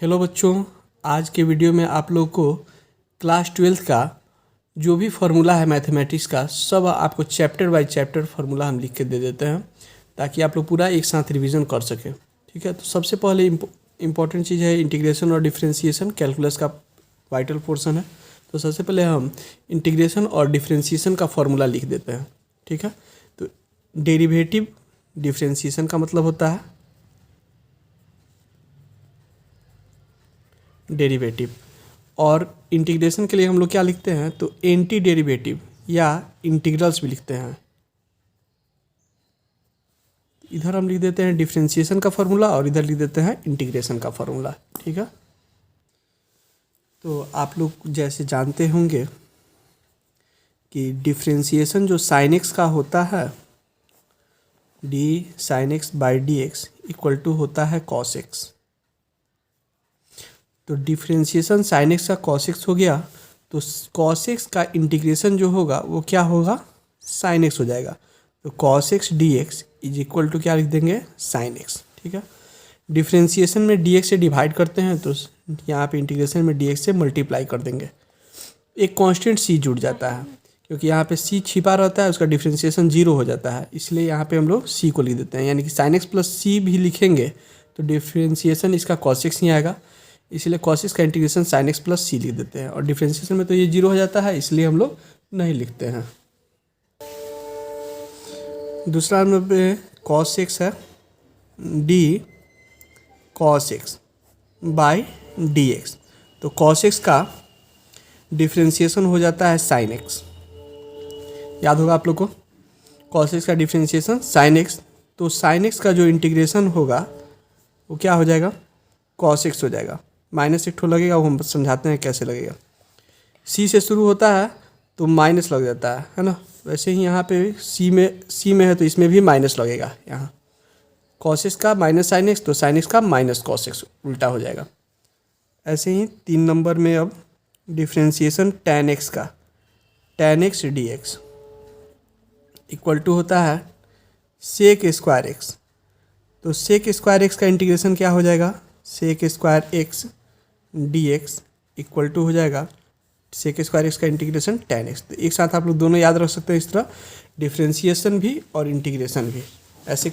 Hello बच्चों, आज के वीडियो में आप लोग को क्लास 12th का जो भी फार्मूला है मैथमेटिक्स का सब आपको चैप्टर बाय चैप्टर फार्मूला हम लिख के दे देते हैं ताकि आप लोग पूरा एक साथ रिवीजन कर सकें। ठीक है, तो सबसे पहले इम्पॉर्टेंट चीज़ है इंटीग्रेशन और डिफरेंशिएशन, कैलकुलस का वाइटल पोर्शन है। तो सबसे पहले हम इंटीग्रेशन और डिफरेंशिएशन का फार्मूला लिख देते हैं। ठीक है, तो डेरिवेटिव डिफरेंशिएशन का मतलब होता है डेरिवेटिव, और इंटीग्रेशन के लिए हम लोग क्या लिखते हैं तो एंटी डेरिवेटिव या इंटीग्रल्स भी लिखते हैं। इधर हम लिख देते हैं डिफरेंशिएशन का फार्मूला और इधर लिख देते हैं इंटीग्रेशन का फार्मूला। ठीक है, तो आप लोग जैसे जानते होंगे कि डिफरेंशिएशन जो साइन एक्स का होता है d sine x by D x equal to होता है कॉस एक्स। तो डिफरेंशिएशन साइन एक्स का कॉस एक्स हो गया, तो कॉस एक्स का इंटीग्रेशन जो होगा वो क्या होगा, साइन एक्स हो जाएगा। तो cos x D x is equal to क्या लिख देंगे, साइन एक्स। ठीक है, डिफरेंशिएशन में डी एक्स से डिवाइड करते हैं तो यहाँ पे इंटीग्रेशन में डी एक्स से मल्टीप्लाई कर देंगे। एक कांस्टेंट सी जुड़ जाता है, क्योंकि यहाँ पे सी छिपा रहता है, उसका डिफरेंशिएशन 0 हो जाता है, इसलिए यहाँ पे हम लोग सी को लिख देते हैं। यानी कि साइन एक्स प्लस सी भी लिखेंगे तो डिफरेंशिएशन इसका कॉस एक्स ही आएगा, इसलिए कॉस एक्स का इंटीग्रेशन साइन एक्स प्लस सी लिख देते हैं। और डिफरेंशिएशन में तो ये 0 हो जाता है, इसलिए हम लोग नहीं लिखते हैं। दूसरा नंबर पे कॉस एक्स है D cos x by D x. तो कॉस एक्स का डिफरेंशिएशन हो जाता है साइन एक्स, याद होगा आप लोग को, कॉस एक्स का डिफरेंशिएशन साइन एक्स। तो साइन एक्स का जो इंटीग्रेशन होगा वो क्या हो जाएगा, कॉस एक्स हो जाएगा। माइनस एक ठो लगेगा, वो हम समझाते हैं कैसे लगेगा। सी से शुरू होता है तो माइनस लग जाता है ना। वैसे ही यहाँ पे सी में है तो इसमें भी माइनस लगेगा। यहाँ कॉस एक्स का माइनस साइन एक्स, तो साइन एक्स का माइनस कॉस एक्स उल्टा हो जाएगा। ऐसे ही 3 नंबर में अब डिफरेंशिएशन टैन एक्स का, tan x D x equal to होता है सेक स्क्वायर एक्स। तो सेक स्क्वायर एक्स का इंटीग्रेशन क्या हो जाएगा, sec square x D x equal to हो जाएगा सेक स्क्वायर एक्स का इंटीग्रेशन टैन एक्स। तो एक साथ आप लोग दोनों याद रख सकते हैं इस तरह, डिफरेंशिएशन भी और इंटीग्रेशन भी। ऐसे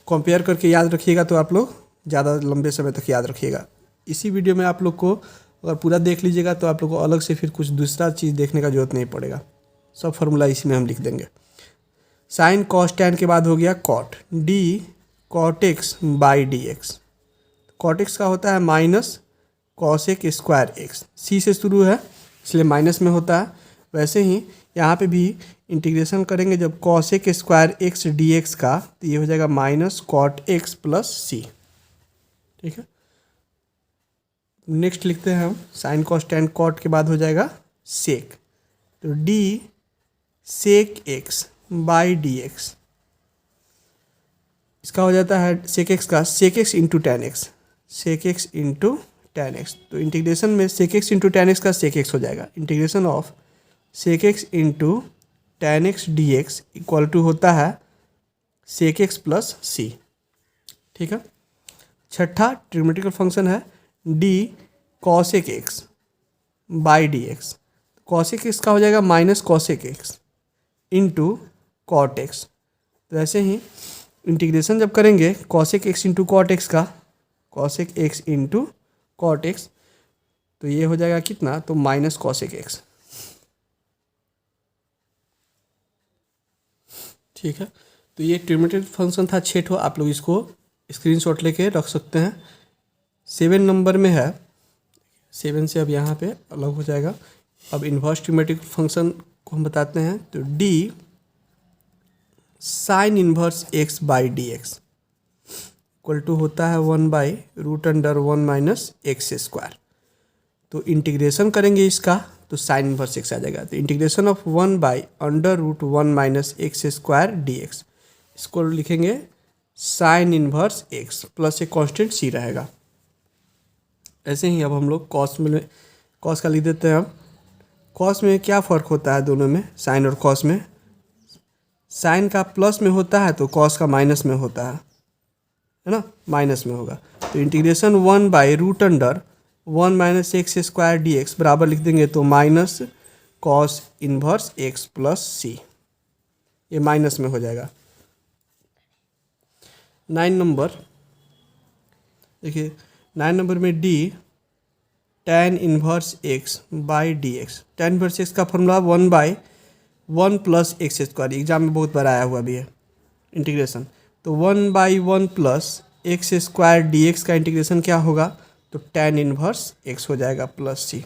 कंपेयर करके याद रखिएगा तो आप लोग ज़्यादा लंबे समय तक याद रखिएगा। इसी वीडियो में आप लोग को अगर पूरा देख लीजिएगा तो आप लोग को अलग से फिर कुछ दूसरा चीज़ देखने का जरूरत नहीं पड़ेगा, सब फार्मूला इसी में हम लिख देंगे। साइन कॉस टैन के बाद हो गया cot, d cot x by D x. Cot x का होता है minus cosec square x, c से शुरू है इसलिए माइनस में होता है। वैसे ही यहाँ पे भी इंटीग्रेशन करेंगे जब कॉस एक स्क्वायर एक्स डी एक्स का, तो ये हो जाएगा माइनस कॉट एक्स प्लस सी। ठीक है, नेक्स्ट लिखते हैं हम साइन कॉस टैन कॉट के बाद हो जाएगा सेक। तो d sec x by D x, इसका हो जाता है सेक एक्स का sec x into tan x, sec x into tan x. तो इंटीग्रेशन में sec x into tan x का सेक एक्स हो जाएगा। Integration of sec x into tan x D x equal to होता है sec x plus सी। ठीक है, छठा ट्रिग्नोमेट्रिकल फंक्शन है d cosec x by D x. Cosec x का हो जाएगा minus cosec X into cot X. तो ऐसे ही इंटीग्रेशन जब करेंगे cosec X into cot x का, cosec X into cot X, तो ये हो जाएगा कितना, तो माइनस कॉसेक एक्स। ठीक है, तो ये ट्रिग्नोमेट्रिक फंक्शन था 6 ठो, आप लोग इसको स्क्रीनशॉट लेके रख सकते हैं। 7 नंबर में है, 7 से अब यहाँ पे अलग हो जाएगा। अब इन्वर्स ट्रिग्नोमेट्रिक फंक्शन को हम बताते हैं। तो d sine inverse x by D x equal to होता है 1 by root under 1 minus x square. तो इंटीग्रेशन करेंगे इसका तो साइन इन्वर्स एक्स आ जाएगा। तो integration of 1 by under root 1 minus x square d x, इसको लिखेंगे साइन इन्वर्स एक्स प्लस एक कॉन्स्टेंट सी रहेगा। ऐसे ही अब हम लोग कॉस का लिख देते हैं। अब कॉस में क्या फ़र्क होता है दोनों में, साइन और कॉस में, साइन का प्लस में होता है तो कॉस का माइनस में होता है ना, माइनस में होगा। तो इंटीग्रेशन 1/√(1 - x² बराबर लिख देंगे तो minus cos inverse x plus C, ये माइनस में हो जाएगा। 9 नंबर देखिए, 9 नंबर में D tan inverse x by D x. tan inverse x का फॉर्मूला 1/1 प्लस x², एग्जाम में बहुत बार आया हुआ भी है इंटीग्रेशन। तो 1/1 प्लस x² dx का इंटीग्रेशन क्या होगा, तो tan इन्वर्स x हो जाएगा प्लस सी।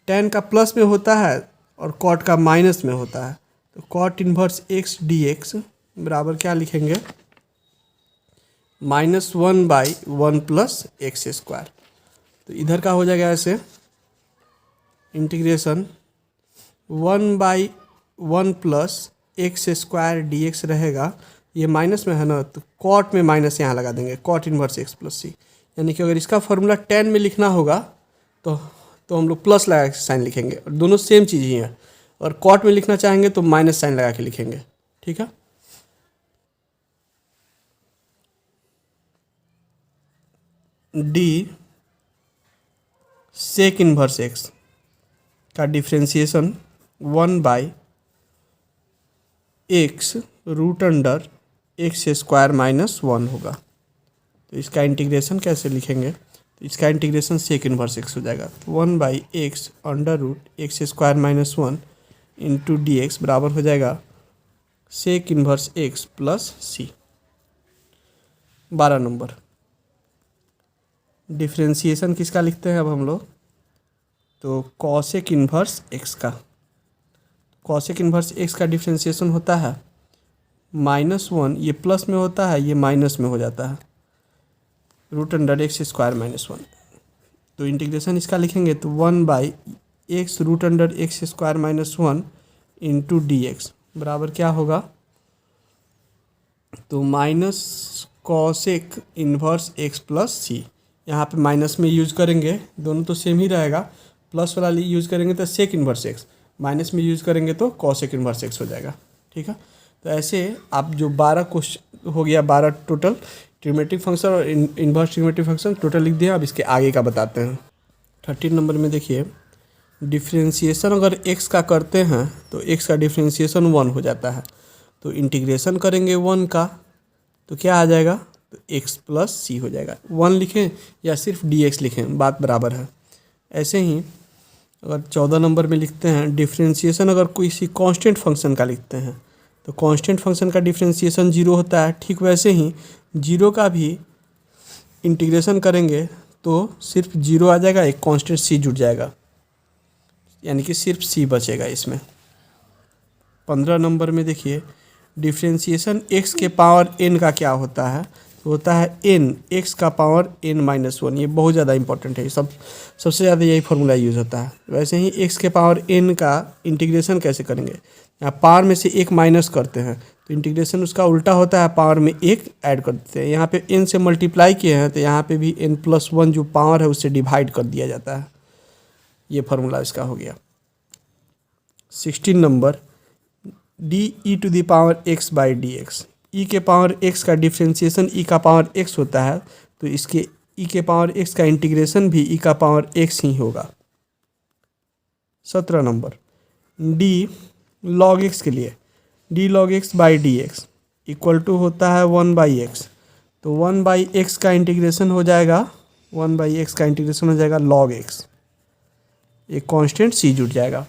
tan का प्लस में होता है और cot का माइनस में होता है, तो cot इन्वर्स x dx बराबर क्या लिखेंगे, -1/1 प्लस x²। तो इधर का हो जाएगा ऐसे, इंटीग्रेशन 1/1 प्लस x² dx रहेगा, ये माइनस में है ना, तो कॉट में माइनस यहाँ लगा देंगे, कॉट इन्वर्स x प्लस सी। यानी कि अगर इसका फॉर्मूला tan में लिखना होगा तो हम लोग प्लस लगा के साइन लिखेंगे, और दोनों सेम चीज़ ही है। और कॉट में लिखना चाहेंगे तो माइनस साइन लगा के लिखेंगे, ठीक है। डी सेक इन्वर्स x का डिफ्रेंशिएशन 1/x√(x² - 1 होगा। तो इसका इंटीग्रेशन कैसे लिखेंगे, तो इसका इंटीग्रेशन सेक इन्वर्स x हो जाएगा। तो 1/x√(x² - 1 इंटू डी एक्स बराबर हो जाएगा सेक इन्वर्स x प्लस सी। 12 नंबर डिफ्रेंशिएशन किसका लिखते हैं अब हम लोग, तो कॉसेक इन्वर्स x का। कॉसेक इन्वर्स x का डिफ्रेंशिएशन होता है -1, ये प्लस में होता है, ये माइनस में हो जाता है, √(x² - 1। तो इंटीग्रेशन इसका लिखेंगे तो 1/x√(x² - 1 इंटू डी एक्स बराबर क्या होगा, तो minus cosec inverse x plus C. यहाँ पे माइनस में यूज करेंगे, दोनों तो सेम ही रहेगा, प्लस वाला यूज करेंगे तो सेक इन्वर्स x, माइनस में यूज करेंगे तो कॉसेक इन्वर्स x हो जाएगा, ठीक है। तो ऐसे आप जो 12 क्वेश्चन हो गया, 12 टोटल ट्रिग्नोमेट्रिक फंक्शन और इन्वर्स ट्रिग्नोमेट्रिक फंक्शन टोटल लिख दिया। अब इसके आगे का बताते हैं। 13 नंबर में देखिए, डिफ्रेंशिएशन अगर x का करते हैं तो x का डिफ्रेंशिएशन 1 हो जाता है, तो इंटीग्रेशन करेंगे 1 का तो क्या आ जाएगा, तो x प्लस सी हो जाएगा। 1 लिखें या सिर्फ dx लिखें, बात बराबर है। ऐसे ही अगर 14 नंबर में लिखते हैं, डिफ्रेंशिएशन अगर किसी कांस्टेंट फंक्शन का लिखते हैं तो कांस्टेंट फंक्शन का डिफ्रेंशिएशन 0 होता है। ठीक वैसे ही 0 का भी इंटीग्रेशन करेंगे तो सिर्फ 0 आ जाएगा, एक कांस्टेंट c जुड़ जाएगा, यानी कि सिर्फ c बचेगा इसमें। 15 नंबर में देखिए, डिफ्रेंशिएशन x के पावर n का क्या होता है, तो होता है n x का पावर n-1। ये बहुत ज़्यादा इंपॉर्टेंट है, सबसे ज़्यादा यही फार्मूला यूज़ होता है। वैसे ही x के पावर n का इंटीग्रेशन कैसे करेंगे, यहाँ पावर में से एक माइनस करते हैं तो इंटीग्रेशन उसका उल्टा होता है, पावर में एक ऐड कर देते हैं। यहाँ पे n से मल्टीप्लाई किए हैं तो यहाँ पे भी n+1 जो पावर है उससे डिवाइड कर दिया जाता है। ये फार्मूला इसका हो गया। 16 number, de⁻x by D X. E के पावर x का डिफ्रेंशिएशन e का पावर x होता है, तो इसके e के पावर x का इंटीग्रेशन भी e का पावर x ही होगा। 17 नंबर, d log x के लिए d log x by D x equal to होता है 1/x, तो 1/x का इंटीग्रेशन हो जाएगा, 1/x का इंटीग्रेशन हो जाएगा log x, एक कांस्टेंट c जुड़ जाएगा।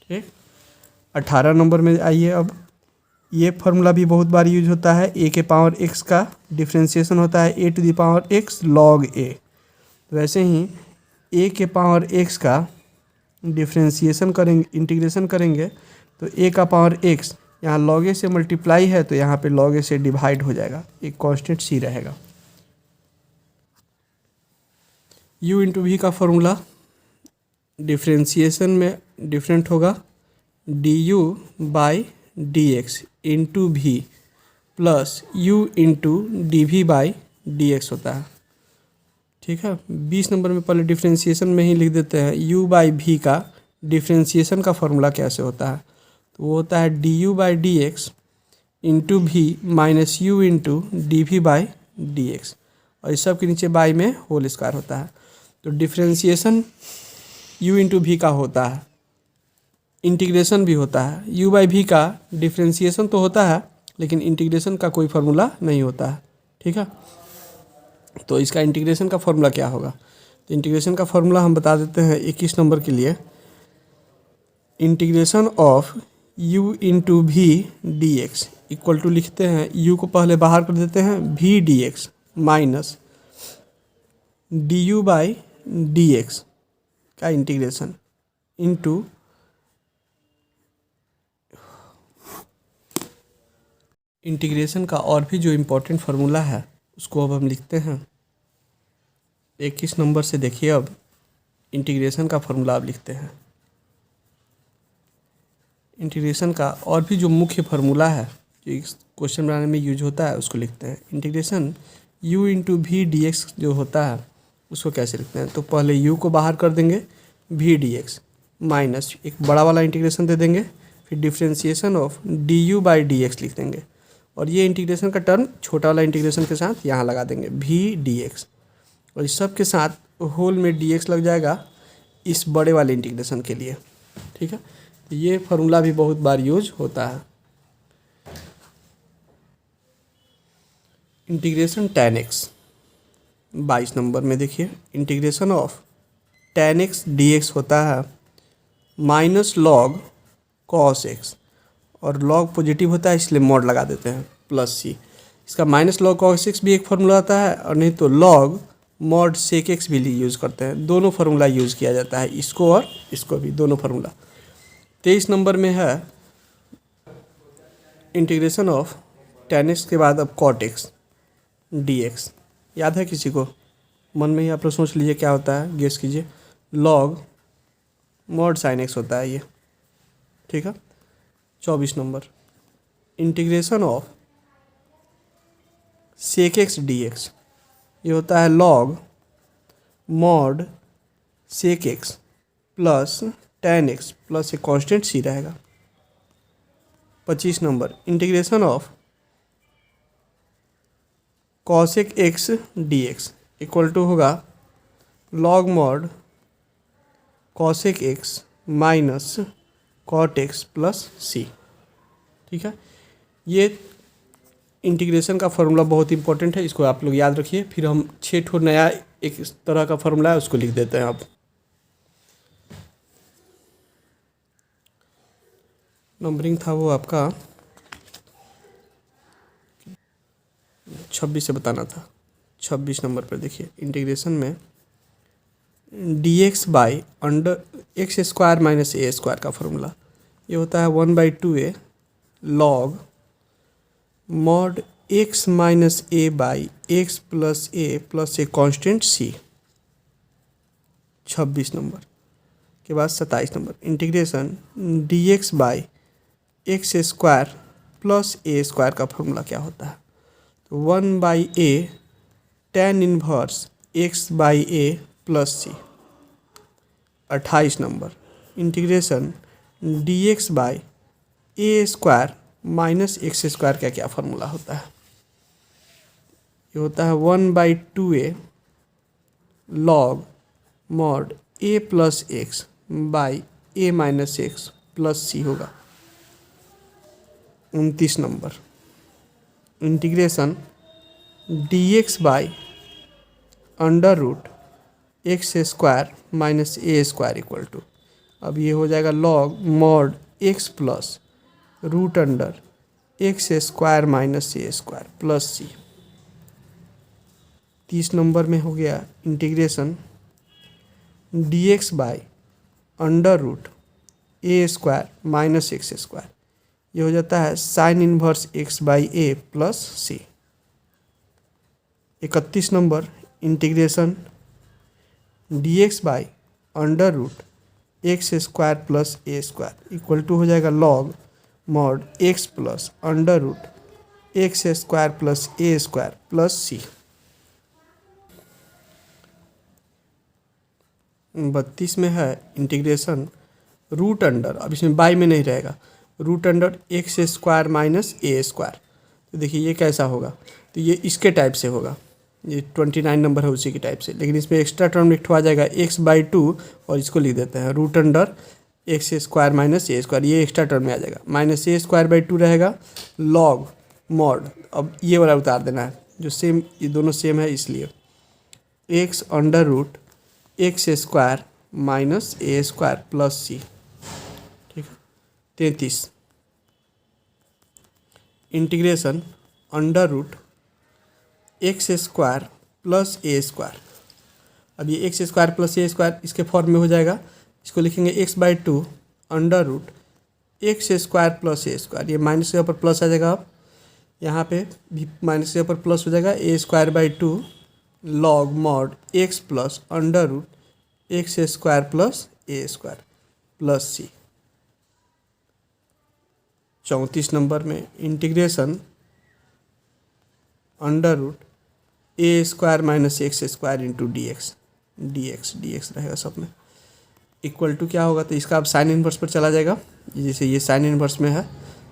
ठीक, 18 नंबर में आइए। अब ये फार्मूला भी बहुत बार यूज होता है, a के पावर x का डिफ्रेंशिएशन होता है a⁻x log a। वैसे ही a के पावर x का डिफ्रेंशिएशन करेंगे, इंटीग्रेशन करेंगे तो a का पावर x यहाँ log a से मल्टीप्लाई है तो यहाँ पे log a से डिवाइड हो जाएगा, एक कांस्टेंट c रहेगा। u इंटू वी का फॉर्मूला डिफ्रेंशिएशन में डिफरेंट होगा, du by D X into V plus u into D V by D X होता है। ठीक है, 20 नंबर में पहले डिफ्रेंशिएशन में ही लिख देते हैं u बाई भी का डिफ्रेंशिएशन का फॉर्मूला कैसे होता है, तो वो होता है du by D X into V minus U into D V by D X. और इस सब के नीचे बाई में होल स्क्वायर होता है। तो डिफ्रेंसिएशन u इंटू वी का होता है, इंटीग्रेशन भी होता है। u बाई वी का डिफ्रेंसिएशन तो होता है लेकिन इंटीग्रेशन का कोई फार्मूला नहीं होता है। ठीक है, तो इसका इंटीग्रेशन का फार्मूला क्या होगा? तो इंटीग्रेशन का फार्मूला हम बता देते हैं 21 नंबर के लिए। Integration of u into v d x equal to लिखते हैं, u को पहले बाहर कर देते हैं, v D x minus D you by D x का इंटीग्रेशन इंटू इंटीग्रेशन का और भी जो इम्पोर्टेंट फार्मूला है उसको अब हम लिखते हैं 21 नंबर से। देखिए अब इंटीग्रेशन का फार्मूला अब लिखते हैं। इंटीग्रेशन का और भी जो मुख्य फार्मूला है जो इस क्वेश्चन बनाने में यूज होता है उसको लिखते हैं। Integration u into v d x जो होता है उसको कैसे लिखते हैं? तो पहले u को बाहर कर देंगे, v डी एक्स माइनस एक बड़ा वाला इंटीग्रेशन दे देंगे, फिर differentiation of D you by D x लिख देंगे और ये इंटीग्रेशन का टर्म छोटा वाला इंटीग्रेशन के साथ यहाँ लगा देंगे v डी एक्स और इस सब के साथ होल में डी एक्स लग जाएगा इस बड़े वाले इंटीग्रेशन के लिए। ठीक है, तो ये फार्मूला भी बहुत बार यूज होता है। इंटीग्रेशन tan x 22 नंबर में देखिए, integration of tan x dx होता है माइनस लॉग cos x और लॉग पॉजिटिव होता है इसलिए मॉड लगा देते हैं प्लस c। इसका माइनस लॉग cos x भी एक फार्मूला आता है और नहीं तो लॉग मॉड सेक x भी यूज़ करते हैं। दोनों फार्मूला यूज़ किया जाता है, इसको और इसको भी, दोनों फार्मूला। 23 नंबर में है इंटीग्रेशन ऑफ tan x के बाद अब cot x dx। याद है किसी को? मन में ही आप लोग सोच लीजिए क्या होता है, गेस कीजिए। लॉग मॉड साइन x होता है ये। ठीक है, 24 number integration of sec x dx ये होता है log mod sec x plus tan x plus एक कांस्टेंट c रहेगा। 25 number integration of cosec X D x equal to होगा log mod cosec X minus cot X plus सी। ठीक है, ये integration का फार्मूला बहुत इंपॉर्टेंट है, इसको आप लोग याद रखिए। फिर हम 6 ठो नया एक इस तरह का फार्मूला है उसको लिख देते हैं। अब नंबरिंग था वो आपका 26 से बताना था। 26 नंबर पर देखिए, इंटीग्रेशन में d x by under x square minus A square का फार्मूला ये होता है 1/2a log mod x minus a by x plus a plus a constant c. 26 number के बाद 27 number integration D x by x square plus A square का formula क्या होता है? तो 1/a tan inverse x by A plus c. 28 number integration D x by a square minus x square का क्या formula होता है? ये होता है 1/2a log mod A plus X by A minus X plus C होगा। 29 number integration D x by under root X square minus A square equal to, अब ये हो जाएगा log mod X plus root under x square minus ए square plus C. 30 number में हो गया integration D x by under root A square minus x square, ये हो जाता है sine inverse x by A plus C. 31 number integration D x by under root X square plus A square equal to हो जाएगा log mod X plus under root X square plus ए square plus C. 32 में है integration root under, अब इसमें by में नहीं रहेगा, root under x square minus ए square. तो देखिए ये कैसा होगा, तो ये इसके टाइप से होगा। ये 29 नंबर है उसी की टाइप से, लेकिन इसमें एक्स्ट्रा टर्म लिखवा जाएगा x/2 और इसको लिख देते हैं root under x square minus ए स्क्वायर, ये एक्स्ट्रा टर्म में आ जाएगा, माइनस ए स्क्वायर बाई 2 रहेगा लॉग मॉड, अब ये वाला उतार देना है जो सेम, ये दोनों सेम है इसलिए X under root X square minus ए स्क्वायर प्लस सी, ठीक है। 33 integration under root X square plus ए स्क्वायर, अब ये एक्स स्क्वायर प्लस ए स्क्वायर इसके फॉर्म में हो जाएगा, इसको लिखेंगे x/2 under root X square plus ए स्क्वायर, ये माइनस के ऊपर प्लस आ जाएगा, अब यहाँ पे भी माइनस के ऊपर प्लस हो जाएगा, A square by 2 log mod X plus under root X square plus A square plus C. 34 number में इंटीग्रेशन अंडर रूट ए square minus x square into D X रहेगा सब में, इक्वल टू क्या होगा, तो इसका अब साइन इन्वर्स पर चला जाएगा, जैसे ये साइन इन्वर्स में है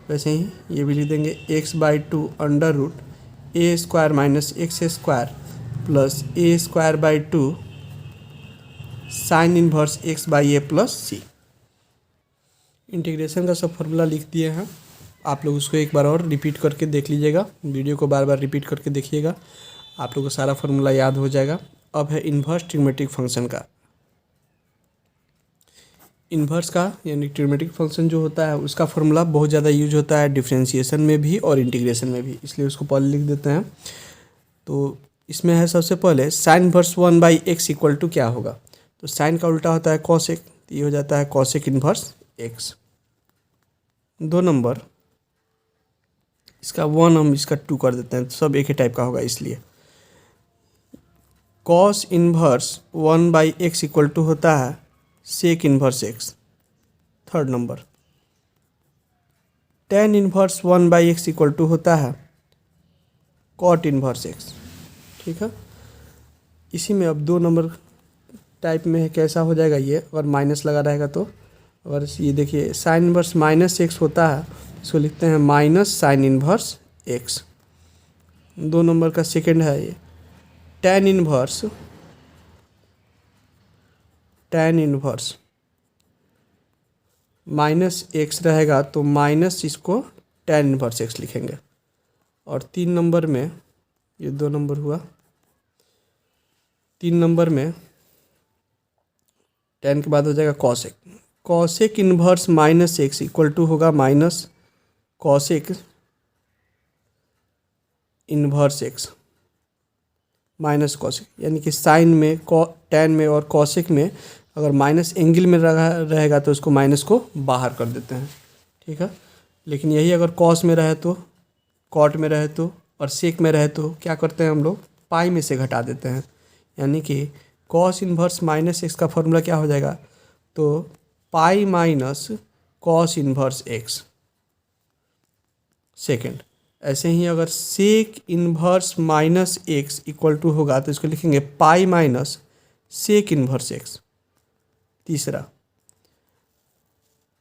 वैसे ही ये भी लिख देंगे x/2 under root A square minus x square plus A square by 2 sine inverse x by A plus c. Integration का सब फॉर्मूला लिख दिए हैं, आप लोग उसको एक बार और रिपीट करके देख लीजिएगा, वीडियो को बार बार रिपीट करके देखिएगा, आप लोग को सारा फॉर्मूला याद हो जाएगा। अब है इन्वर्स ट्रिग्मेटिक फंक्शन का, इन्वर्स का यानी ट्रिग्मेटिक फंक्शन जो होता है उसका फॉर्मूला बहुत ज़्यादा यूज होता है डिफरेंशिएशन में भी और इंटीग्रेशन में भी, इसलिए उसको पहले लिख देते हैं। तो इसमें है सबसे पहले sign inverse 1/x equal to क्या होगा, तो साइन का उल्टा होता है कॉसेक, तो ये हो जाता है कॉसेक इन्वर्स x। 2 नंबर इसका 1 हम इसका 2 कर देते हैं, तो सब एक ही टाइप का होगा इसलिए cos inverse 1/x equal to होता है sec inverse x। 3rd number tan inverse 1/x equal to होता है कॉट इन्वर्स x, ठीक है। इसी में अब 2 नंबर टाइप में है, कैसा हो जाएगा ये, अगर माइनस लगा रहेगा तो, अगर ये देखिए साइन इन्वर्स माइनस एक्स होता है, इसको लिखते हैं minus sign inverse x। 2 number का सेकेंड है ये टेन इन्वर्स माइनस एक्स रहेगा तो माइनस इसको टेन इन्वर्स एक्स लिखेंगे। और 3 नंबर में, ये 2 नंबर हुआ, 3 नंबर में 10 के बाद हो जाएगा cosec, cosec inverse minus x equal to होगा minus cosec inverse X minus cosec, यानी कि साइन में टेन में और कॉसेक में अगर माइनस एंगल में रहेगा तो उसको माइनस को बाहर कर देते हैं, ठीक है। लेकिन यही अगर कॉस में रहे तो, कॉट में रहे तो, और सेक में रहे तो क्या करते हैं हम लोग, पाई में से घटा देते हैं, यानी कि कॉस इन्वर्स माइनस एक्स का फॉर्मूला क्या हो जाएगा, तो pi minus cos inverse x. Second ऐसे ही अगर sec inverse minus x equal to होगा तो इसको लिखेंगे pi minus sec inverse x. तीसरा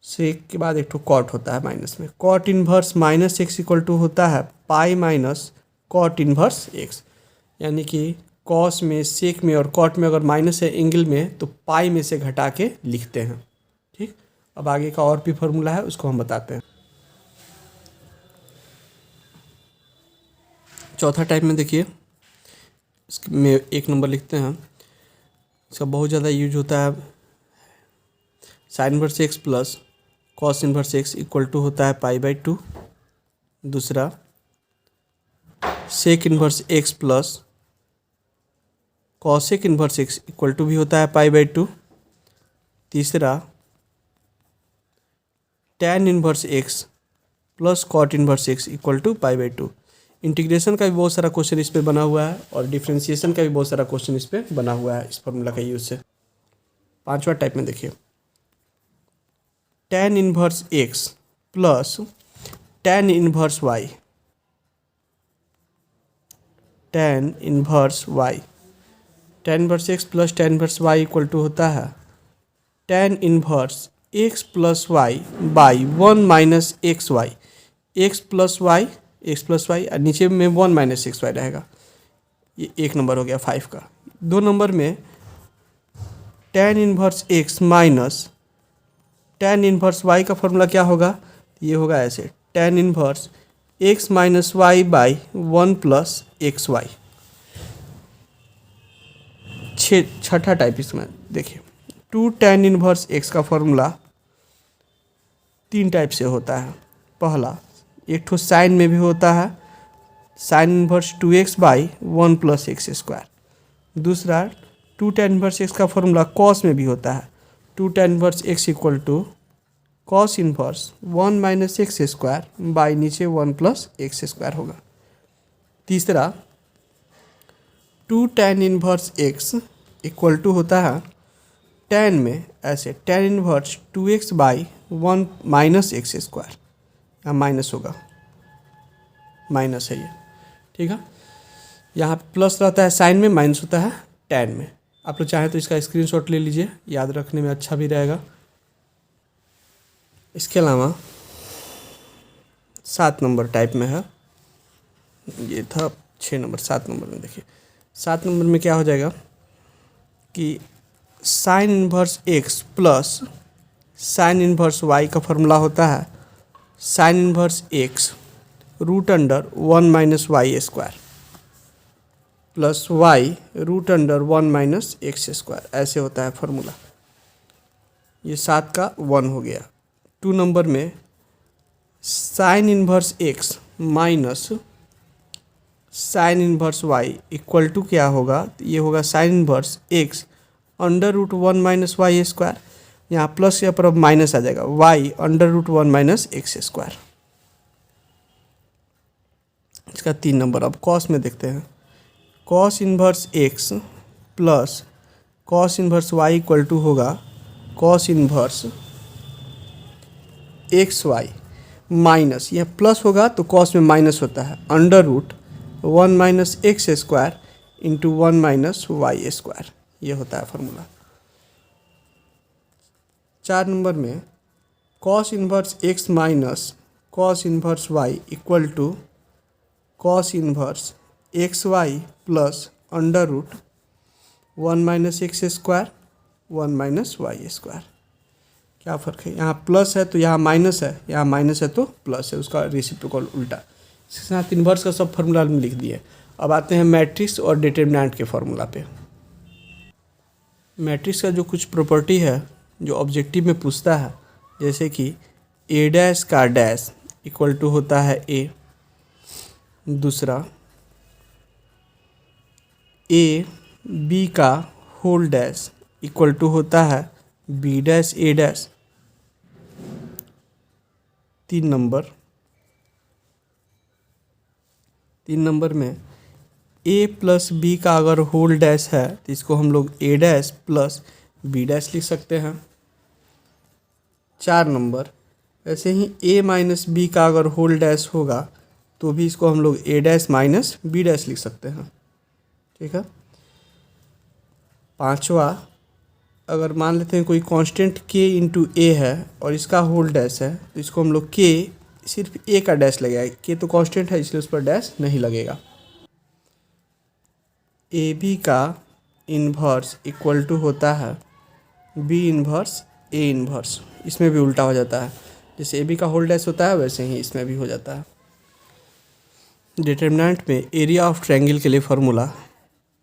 सेक के बाद एक तो कॉट होता है माइनस में, cot inverse minus x equal to होता है pi minus cot inverse x, यानी कि कॉस में, सेक में और कॉट में अगर माइनस है एंगल में तो पाई में से घटा के लिखते हैं, ठीक। अब आगे का और भी फॉर्मूला है उसको हम बताते हैं। चौथा टाइप में देखिए, इसमें 1 नंबर लिखते हैं, इसका बहुत ज़्यादा यूज होता है, sine inverse x plus cos inverse X equal to होता है π/2। दूसरा sec inverse x plus cosec inverse X equal to भी होता है π/2। तीसरा tan inverse x plus cot inverse X equal to π/2। Integration का भी बहुत सारा क्वेश्चन इस पे बना हुआ है और डिफरेंशिएशन का भी बहुत सारा क्वेश्चन इस पे बना हुआ है इस फॉर्मूला का यूज से। 5वां टाइप में देखिए, tan inverse x plus tan inverse y, tan inverse y, tan inverse x plus tan inverse y equal to होता है tan inverse x plus y by 1 minus x y, x plus y और नीचे में 1 minus x Y रहेगा। ये 1 number हो गया 5 का। 2 नंबर में tan inverse x minus tan inverse y का फॉर्मूला क्या होगा, ये होगा ऐसे tan inverse x minus y by 1 plus x y. छठा टाइप इसमें देखिए 2 tan इनवर्स x का फॉर्मूला 3 टाइप से होता है। पहला एक ठो साइन में भी होता है, sine inverse 2x by 1 plus x square. दूसरा 2 tan इनवर्स x का फॉर्मूला कॉस में भी होता है, 2 tan inverse x equal to cos inverse 1 minus x square by नीचे 1 प्लस एक्स स्क्वायर होगा। तीसरा 2 tan inverse x equal to होता है tan में ऐसे tan inverse 2x by 1 minus x square, यहाँ माइनस होगा, माइनस है ये, ठीक है। यहाँ प्लस रहता है साइन में, माइनस होता है tan में। आप लोग चाहें तो इसका स्क्रीनशॉट ले लीजिए, याद रखने में अच्छा भी रहेगा। इसके अलावा 7 नंबर टाइप में है, ये था 6 नंबर, 7 नंबर में देखिए 7 नंबर में क्या हो जाएगा कि sine inverse x plus sine inverse y का फॉर्मूला होता है sine inverse x root under 1 minus y square plus y root under 1 minus x square, ऐसे होता है फॉर्मूला। ये 7 का 1 हो गया। 2 नंबर में sine inverse x minus sine inverse y equal to क्या होगा, तो ये होगा sine inverse x under root 1 minus y square, यहाँ प्लस या पर अब माइनस आ जाएगा, y under root 1 minus x square. इसका 3 नंबर। अब कॉस में देखते हैं, cos inverse x plus cos inverse y equal to होगा cos inverse x y minus, यह प्लस होगा तो कॉस में माइनस होता है, under root 1 minus x square into 1 minus y square, ये होता है फॉर्मूला। 4 नंबर में cos inverse x minus cos inverse y equal to cos inverse x y plus under root 1 minus x square 1 minus y square. क्या फ़र्क है, यहाँ plus है तो यहाँ माइनस है, यहाँ माइनस है तो प्लस है, उसका रेसिप्रोकल उल्टा। इसके साथ इन्वर्स का सब फार्मूला में लिख दिए। अब आते हैं मैट्रिक्स और डिटर्मिनेंट के फार्मूला पे। मैट्रिक्स का जो कुछ प्रॉपर्टी है जो ऑब्जेक्टिव में पूछता है, जैसे कि ए डैश का डैश इक्वल टू होता है ए, दूसरा ए बी का होल डैश इक्वल टू होता है बी डैश ए डैश। 3 नंबर में ए प्लस बी का अगर होल डैश है तो इसको हम लोग ए डैश प्लस बी डैश लिख सकते हैं। 4 नंबर ऐसे ही ए माइनस बी का अगर होल डैश होगा तो भी इसको हम लोग ए डैश माइनस बी डैश लिख सकते हैं, ठीक है। 5वां, अगर मान लेते हैं कोई कांस्टेंट k इंटू ए है और इसका होल डैश है तो इसको हम लोग k सिर्फ a का डैश लगेगा, k तो कांस्टेंट है इसलिए उस पर डैश नहीं लगेगा। ए बी का इन्वर्स इक्वल टू होता है बी इन्वर्स ए इन्वर्स, इसमें भी उल्टा हो जाता है, जैसे ए बी का होल डैश होता है वैसे ही इसमें भी हो जाता है। डिटर्मिनेंट में एरिया ऑफ ट्रायंगल के लिए formula,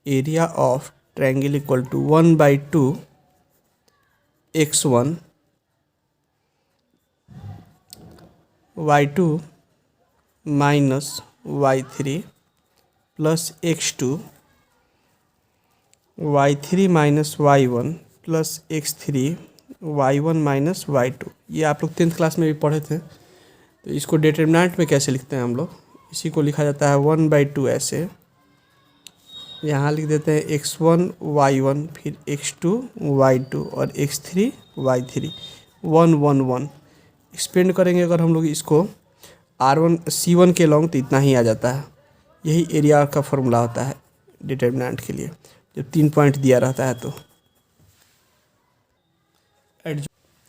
area of triangle equal to 1/2 x1 y2 minus y3 plus x2 y3 minus y1 plus x3 y1 minus y2। ये आप लोग 10th क्लास में भी पढ़े थे। तो इसको डिटर्मिनेंट में कैसे लिखते हैं हम लोग, इसी को लिखा जाता है 1/2 ऐसे, यहाँ लिख देते हैं x1 y1 फिर x2 y2 और x3 y3 1 1 1। एक्सपेंड करेंगे अगर हम लोग इसको r1 c1 के लॉन्ग तो इतना ही आ जाता है। यही एरिया का फॉर्मूला होता है डिटर्मिनेंट के लिए, जब 3 पॉइंट दिया रहता है। तो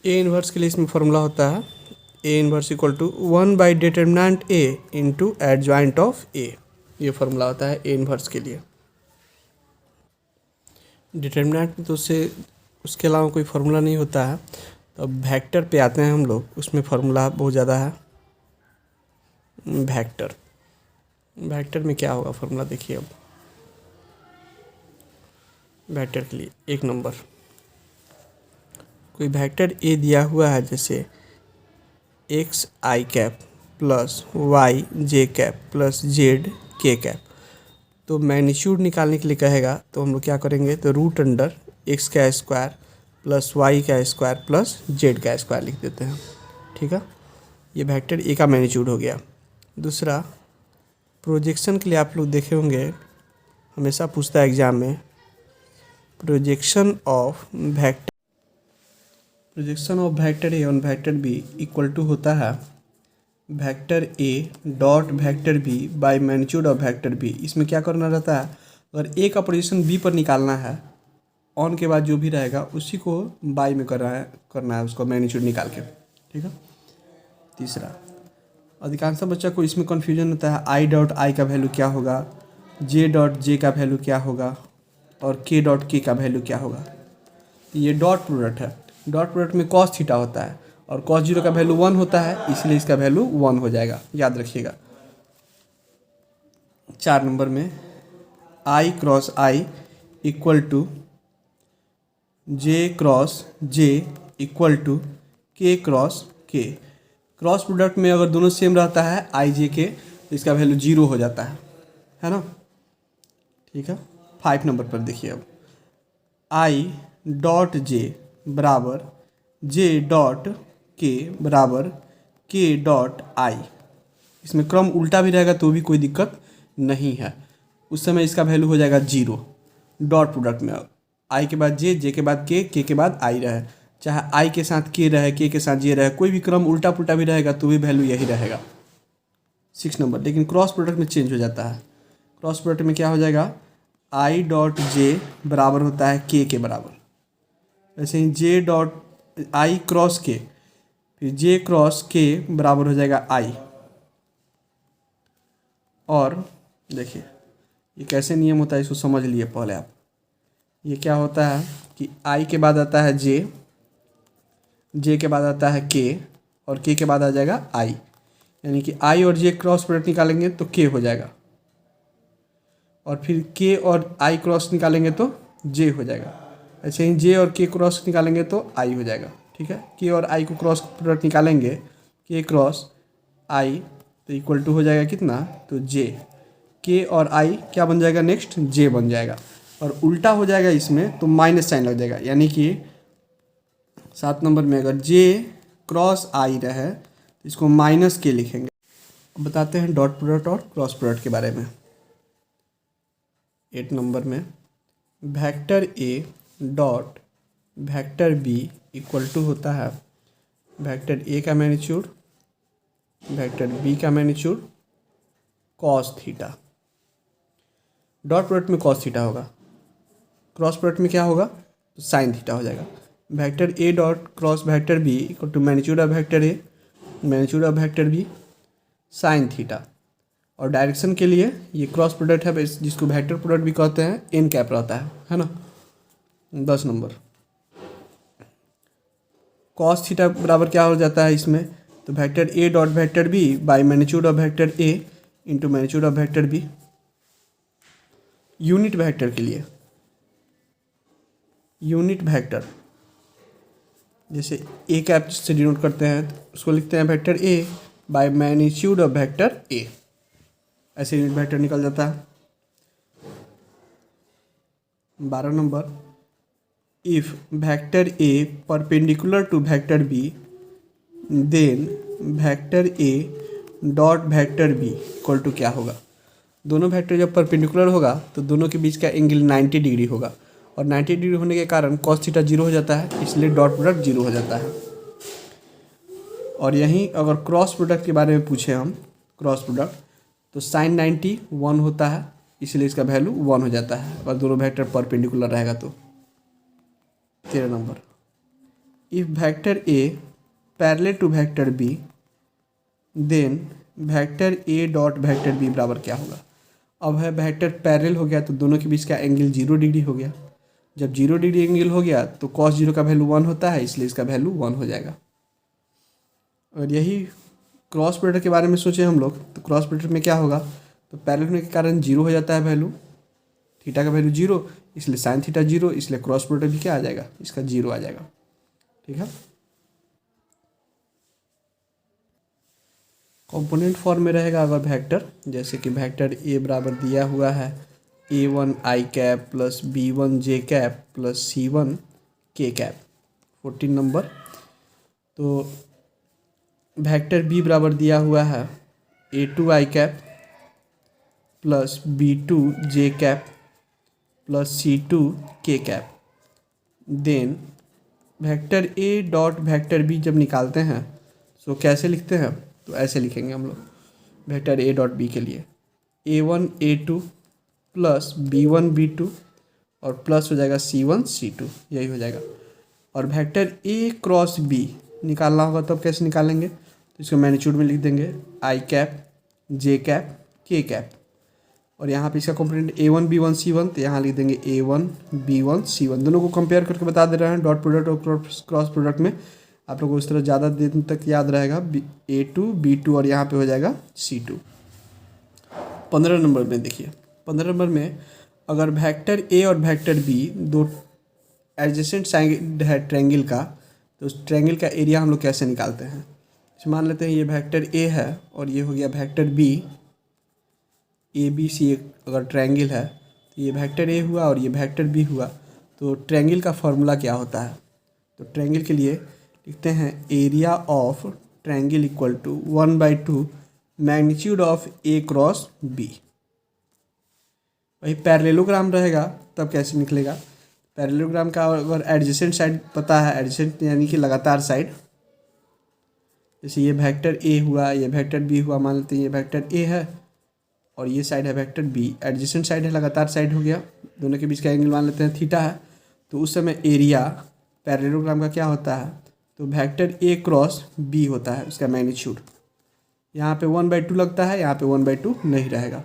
ए इन्वर्स के लिए इसमें फॉर्मूला होता है A inverse equal to determinant A into adjoint of A, ये फॉर्मूला होता है ए इन्वर्स के लिए। डिटर्मिनेंट में तो उसके अलावा कोई फार्मूला नहीं होता है। तो अब वेक्टर पे आते हैं हम लोग, उसमें फार्मूला बहुत ज़्यादा है। वेक्टर में क्या होगा फार्मूला देखिए। अब वेक्टर के लिए 1 नंबर, कोई वेक्टर ए दिया हुआ है, जैसे एक्स आई कैप प्लस वाई जे कैप प्लस जेड के कैप। तो मैग्नीट्यूड निकालने के लिए कहेगा तो हम लोग क्या करेंगे, तो रूट अंडर एक्स का स्क्वायर प्लस वाई का स्क्वायर प्लस जेड का स्क्वायर लिख देते हैं। ठीक है, ये वेक्टर ए का मैग्नीट्यूड हो गया। दूसरा, प्रोजेक्शन के लिए आप लोग देखे होंगे, हमेशा पूछता है एग्जाम में, projection of vector a on vector b equal to होता है vector A dot vector b by magnitude of vector b. इसमें क्या करना रहता है, अगर ए का पोजीशन बी पर निकालना है, ऑन के बाद जो भी रहेगा उसी को बाय में करना है उसको मैग्नीट्यूड निकाल के। ठीक है। तीसरा, अधिकांश बच्चा को इसमें कन्फ्यूजन होता है, आई डॉट आई का वैल्यू क्या होगा, जे डॉट जे का वैल्यू क्या होगा और के डॉट के का वैल्यू क्या होगा। ये डॉट प्रोडक्ट है, डॉट प्रोडक्ट में कॉस थीटा होता है और कॉस जीरो का वैल्यू 1 होता है, इसलिए इसका वैल्यू 1 हो जाएगा, याद रखिएगा। 4 नंबर में i cross i equal to j cross j equal to k cross k. Cross product में अगर दोनों सेम रहता है आई जे के, तो इसका वैल्यू 0 हो जाता है ना। ठीक है। 5 नंबर पर देखिए, अब आई डॉट जे बराबर जे डॉट के बराबर के डॉट आई। इसमें क्रम उल्टा भी रहेगा तो भी कोई दिक्कत नहीं है, उस समय इसका वैल्यू हो जाएगा 0। डॉट प्रोडक्ट में आई के बाद जे के बाद के के बाद आई रहे, चाहे आई के साथ के रहे, के साथ जे रहे, कोई भी क्रम उल्टा पुल्टा भी रहेगा तो भी वैल्यू यही रहेगा। 6 नंबर, लेकिन क्रॉस प्रोडक्ट में चेंज हो जाता है। क्रॉस प्रोडक्ट में क्या हो जाएगा, आई डॉट जे बराबर होता है के बराबर, वैसे ही जे डॉट आई क्रॉस के, फिर जे क्रॉस के बराबर हो जाएगा आई। और देखिए ये कैसे नियम होता है, इसको समझ लिए पहले आप। ये क्या होता है कि आई के बाद आता है जे के बाद आता है के और के बाद आ जाएगा आई, यानी कि आई और जे क्रॉस प्रोडक्ट निकालेंगे तो के हो जाएगा, और फिर के और आई क्रॉस निकालेंगे तो जे हो जाएगा। ऐसे ही जे और के क्रॉस निकालेंगे तो आई हो जाएगा। ठीक है, के और आई को क्रॉस प्रोडक्ट निकालेंगे, के क्रॉस आई, तो इक्वल टू हो जाएगा कितना, तो जे। के और आई क्या बन जाएगा, नेक्स्ट जे बन जाएगा, और उल्टा हो जाएगा इसमें तो माइनस साइन लग जाएगा, यानी कि 7 नंबर में अगर जे क्रॉस आई रहे तो इसको माइनस के लिखेंगे। अब बताते हैं डॉट प्रोडक्ट और क्रॉस प्रोडक्ट के बारे में। 8 नंबर में vector A dot vector b equal to होता है वेक्टर ए का मैग्नीट्यूड वेक्टर बी का magnitude cos theta. Dot product में कॉस थीटा होगा, क्रॉस प्रोडक्ट में क्या होगा, तो साइन थीटा हो जाएगा। Vector A dot cross vector b equal to magnitude of vector a magnitude of vector b sine theta. और डायरेक्शन के लिए ये क्रॉस प्रोडक्ट है, जिसको वेक्टर प्रोडक्ट भी कहते हैं, एन कैप रहता है ना। 10 नंबर, कॉस थीटा बराबर क्या हो जाता है इसमें, तो vector A dot vector b by magnitude of vector a into magnitude of vector b. Unit vector के लिए यूनिट वेक्टर जैसे ए कैप से डिनोट करते हैं, तो उसको लिखते हैं vector a by magnitude of vector a, ऐसे यूनिट वेक्टर निकल जाता है। 12 number, if vector a perpendicular to vector B then vector A dot vector b equal to क्या होगा। दोनों वेक्टर जब परपेंडिकुलर होगा तो दोनों के बीच का एंगल 90 डिग्री होगा, और 90 डिग्री होने के कारण कॉस थीटा 0 हो जाता है, इसलिए डॉट प्रोडक्ट 0 हो जाता है। और यहीं अगर क्रॉस प्रोडक्ट के बारे में पूछे हम, क्रॉस प्रोडक्ट, तो साइन 90 1 होता है, इसलिए इसका वैल्यू 1 हो जाता है अगर दोनों वेक्टर परपेंडिकुलर रहेगा तो। 13 number, if vector A parallel to vector B then vector A dot vector B बराबर क्या होगा। अब है वेक्टर पैरेलल हो गया तो दोनों के बीच का एंगल 0 डिग्री हो गया, जब 0 डिग्री एंगल हो गया तो cos 0 का वैल्यू 1 होता है, इसलिए इसका वैल्यू 1 हो जाएगा। और यही क्रॉस प्रोडक्ट के बारे में सोचे हम लोग, तो क्रॉस प्रोडक्ट में क्या होगा, तो पैरेलल होने के कारण 0 हो जाता है वैल्यू, थीटा का वैल्यू 0, इसलिए साइन थीटा 0, इसलिए क्रॉस प्रोडक्ट भी क्या आ जाएगा, इसका 0 आ जाएगा। ठीक है, कंपोनेंट फॉर्म में रहेगा अगर वेक्टर, जैसे कि वेक्टर ए बराबर दिया हुआ है a1 i cap plus b1 j cap plus c1 k cap 14 number. तो वेक्टर बी बराबर दिया हुआ है a2 i cap plus b2 j cap plus c2 k cap. Then vector A dot vector B जब निकालते हैं तो कैसे लिखते हैं, तो ऐसे लिखेंगे हम लोग वेक्टर ए डॉट बी के लिए a1 a2 plus b1 b2 और प्लस हो जाएगा c1 c2, यही हो जाएगा। और वेक्टर ए क्रॉस बी निकालना होगा तब कैसे निकालेंगे, तो इसको मैग्नीट्यूड में लिख देंगे आई कैप जे कैप के कैप, और यहाँ पे इसका कंपोनेंट a1 b1 c1, तो यहाँ लिख देंगे a1 b1 c1, दोनों को कंपेयर करके बता दे रहे हैं डॉट प्रोडक्ट और क्रॉस प्रोडक्ट में। आप लोगों को इस तरह ज़्यादा दिन तक याद रहेगा a2 b2 और यहाँ पे हो जाएगा c2। 15 नंबर में देखिए, 15 नंबर में अगर वेक्टर ए और वेक्टर बी दो एडजेसेंट साइड है ट्रायंगल का, तो उस ट्रायंगल का एरिया हम लोग कैसे निकालते हैं। मान लेते हैं ये वेक्टर ए है और ये हो गया vector B, A B C अगर ट्रायंगल है तो ये वेक्टर ए हुआ और ये वेक्टर बी हुआ। तो ट्रायंगल का फॉर्मूला क्या होता है, तो ट्रायंगल के लिए लिखते हैं area of triangle equal to 1/2 magnitude of A cross B. वही पैरेललोग्राम रहेगा तब कैसे निकलेगा, पैरेललोग्राम का अगर एडजेसेंट साइड पता है, एडजेसेंट यानी कि लगातार साइड, जैसे ये वेक्टर ए हुआ ये वेक्टर बी हुआ, मान लेते हैं ये वेक्टर ए है और ये साइड है वेक्टर बी, एडजेसेंट साइड है, लगातार साइड हो गया, दोनों के बीच का एंगल मान लेते हैं थीटा है। तो उस समय एरिया पैरेललोग्राम का क्या होता है, तो वेक्टर ए क्रॉस बी होता है उसका मैग्नीट्यूड। यहाँ पे 1/2 लगता है, यहाँ पे 1/2 नहीं रहेगा,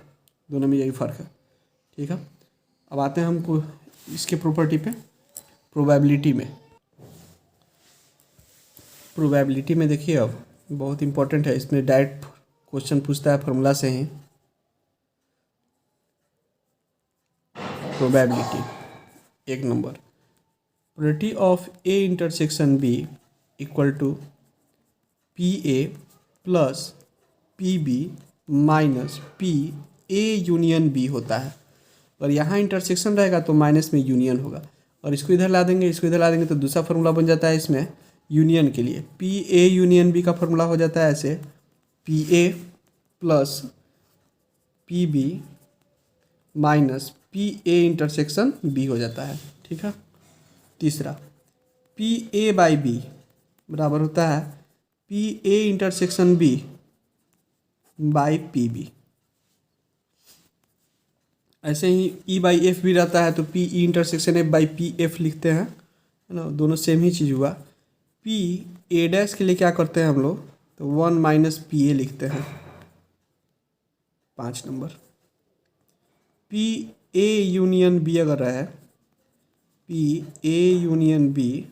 दोनों में यही फ़र्क है। ठीक है, अब आते हैं हमको इसके प्रॉपर्टी पे, प्रोबेबिलिटी में देखिए अब बहुत इंपॉर्टेंट है, इसमें डायरेक्ट क्वेश्चन पूछता है फार्मूला से ही। Probability 1 number, probability of A intersection B equal to P A plus P B minus P A union B होता है। और यहाँ इंटरसेक्शन रहेगा तो माइनस में यूनियन होगा, और इसको इधर ला देंगे इसको इधर ला देंगे तो दूसरा फार्मूला बन जाता है इसमें यूनियन के लिए, पी ए यूनियन बी का फार्मूला हो जाता है ऐसे P A plus P B minus P A intersection B हो जाता है। ठीक है, तीसरा पी ए बाई बी बराबर होता है P A intersection B by P B. ऐसे ही ई बाई एफ भी रहता है, तो P E intersection F by P F लिखते हैं, है ना, दोनों सेम ही चीज़ हुआ। पी ए डैश के लिए क्या करते हैं हम लोग, तो 1 माइनस पी ए लिखते हैं 5 number. P A union B अगर रहे, पी ए यूनियन बी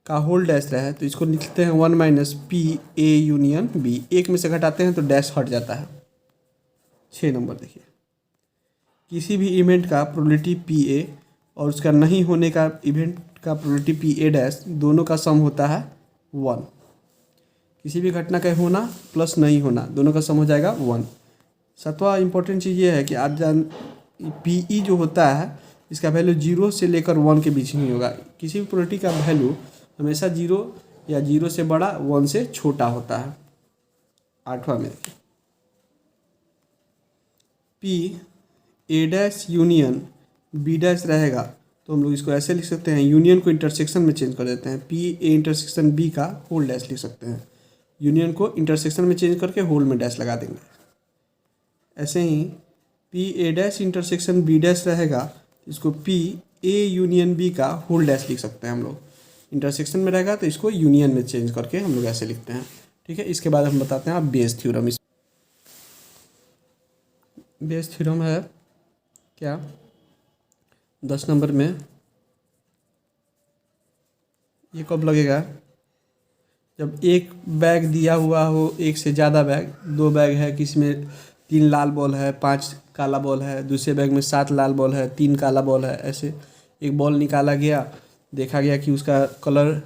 का होल डैश रहे तो इसको लिखते हैं 1 minus P A union B, एक में से घटाते हैं तो डैश हट जाता है। 6 नंबर देखिए, किसी भी इवेंट का प्रोबेबिलिटी पी ए और उसका नहीं होने का इवेंट का प्रोबेबिलिटी पी ए डैश दोनों का सम होता है 1। किसी भी घटना का होना प्लस नहीं होना दोनों का सम हो जाएगा 1। 7वां इंपॉर्टेंट चीज़ ये है कि आप पी ई जो होता है इसका वैल्यू 0 से लेकर 1 के बीच ही होगा। किसी भी प्रोबेबिलिटी का वैल्यू हमेशा 0 या 0 से बड़ा 1 से छोटा होता है। 8वां में देखिए, P A dash union B dash रहेगा तो हम लोग इसको ऐसे लिख सकते हैं, यूनियन को इंटरसेक्शन में चेंज कर देते हैं, पी ए इंटरसेक्शन बी का होल डैश लिख सकते हैं, यूनियन को इंटरसेक्शन में चेंज करके होल में डैश लगा देंगे। ऐसे ही P A dash intersection B dash रहेगा, इसको पी ए यूनियन बी का होल डैश लिख सकते हैं हम लोग, इंटरसेक्शन में रहेगा तो इसको यूनियन में चेंज करके हम लोग ऐसे लिखते हैं। ठीक है, इसके बाद हम बताते हैं आप बेस थ्योरम। इस बेस थ्योरम है क्या, 10 नंबर में ये कब लगेगा, जब एक बैग दिया हुआ हो, एक से ज़्यादा बैग, 2 बैग है, किसी में 3 लाल बॉल है, 5 काला बॉल है, दूसरे बैग में 7 लाल बॉल है, 3 काला बॉल है, ऐसे एक बॉल निकाला गया, देखा गया कि उसका कलर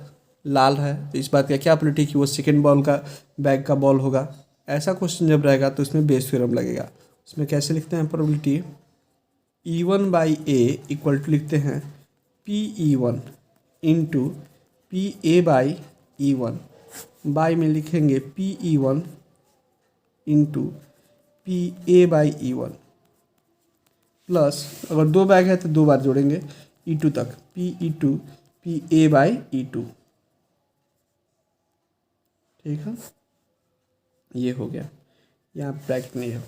लाल है, तो इस बात का क्या प्रोबेबिलिटी कि वो सेकेंड बॉल का बैग का बॉल होगा। ऐसा क्वेश्चन जब रहेगा तो उसमें बेस थ्योरम लगेगा। उसमें कैसे लिखते हैं प्रोबेबिलिटी, E1/A इक्वल टू लिखते हैं PE1 इंटू PA/E1, बाई में लिखेंगे PE1 इंटू PA/E1 प्लस, अगर 2 बैग है तो 2 बार जोड़ेंगे E2 तक, PE2 PA/E2। ठीक है, ये हो गया, यहाँ ब्रैकेट नहीं है।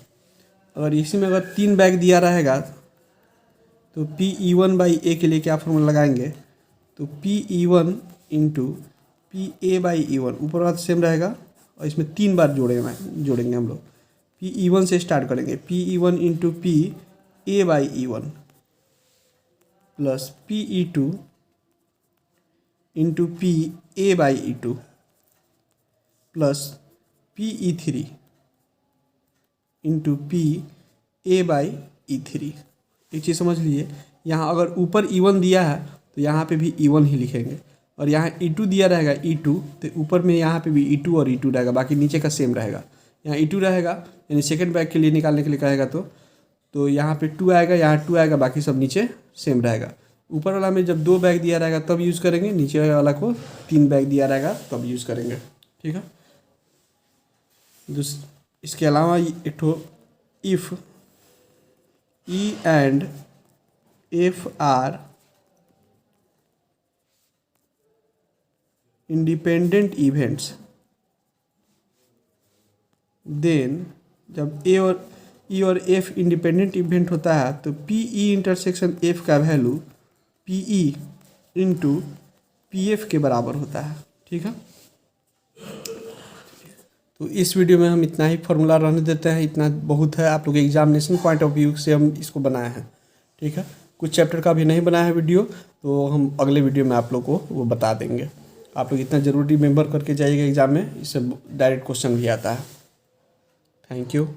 अगर इसी में अगर 3 बैग दिया रहेगा तो PE1/A के लिए क्या फॉर्मूला लगाएंगे, तो PE1 इंटू PA/E1, ऊपर वाला सेम रहेगा और इसमें 3 बार जोड़ेंगे हम लोग। PE1 से स्टार्ट करेंगे, PE1 into PA/E1 plus PE2 into PA/E2 plus PE3 into PA/E3। एक चीज़ समझ लीजिए, यहाँ अगर ऊपर E1 दिया है तो यहाँ पे भी E1 ही लिखेंगे, और यहाँ E2 दिया रहेगा E2, तो ऊपर में यहाँ पे भी E2 और E2 रहेगा, बाकी नीचे का सेम रहेगा। यहाँ E2 रहेगा, यानी सेकंड बैग के लिए निकालने के लिए कहेगा तो यहाँ पे 2 आएगा, यहाँ 2 आएगा, बाकी सब नीचे सेम रहेगा। ऊपर वाला में जब 2 बैग दिया रहेगा तब यूज़ करेंगे, नीचे वाला को 3 बैग दिया रहेगा तब यूज़ करेंगे। ठीक है, इसके अलावा एक ठो if E and F are independent events, then जब E और F इंडिपेंडेंट इवेंट होता है तो PE इंटरसेक्शन F का वैल्यू PE इंटू PF के बराबर होता है। ठीक है, तो इस वीडियो में हम इतना ही फॉर्मूला रहने देते हैं, इतना बहुत है। आप लोग एग्जामिनेशन पॉइंट ऑफ व्यू से हम इसको बनाए हैं। ठीक है, कुछ चैप्टर का भी नहीं बनाया है वीडियो, तो हम अगले वीडियो में आप लोग को वो बता देंगे। आप लोग इतना ज़रूर रिमेंबर करके जाइएगा एग्ज़ाम में, इससे डायरेक्ट क्वेश्चन भी आता है। Thank you.